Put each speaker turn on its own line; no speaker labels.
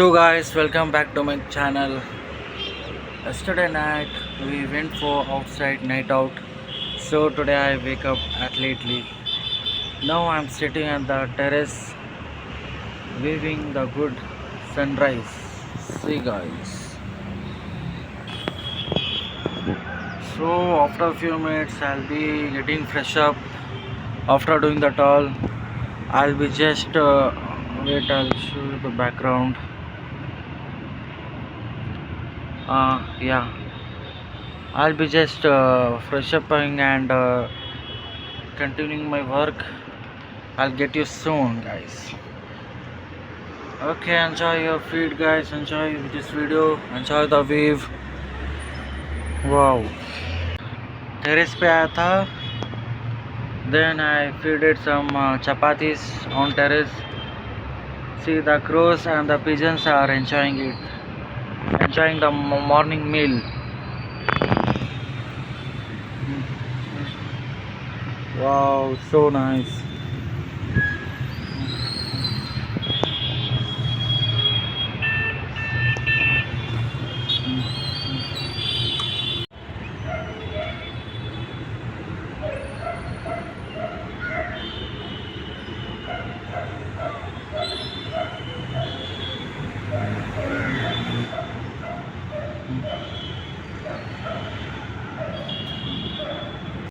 So guys, welcome back to my channel. Yesterday night we went for outside night out. So today I wake up at lately. Now I'm sitting on the terrace viewing the good sunrise. See guys. So after a few minutes I'll be getting fresh up. After doing that all, I'll be just wait. I'll show you the background. Yeah. I'll be just fresh upping and continuing my work. I'll get you soon, guys. Okay, enjoy your feed, guys. Enjoy this video. Enjoy the wave. Wow. Terrace पे आया था. Then I feeded some chapatis on terrace. See the crows and the pigeons are enjoying it. Enjoying the morning meal. Wow, so nice.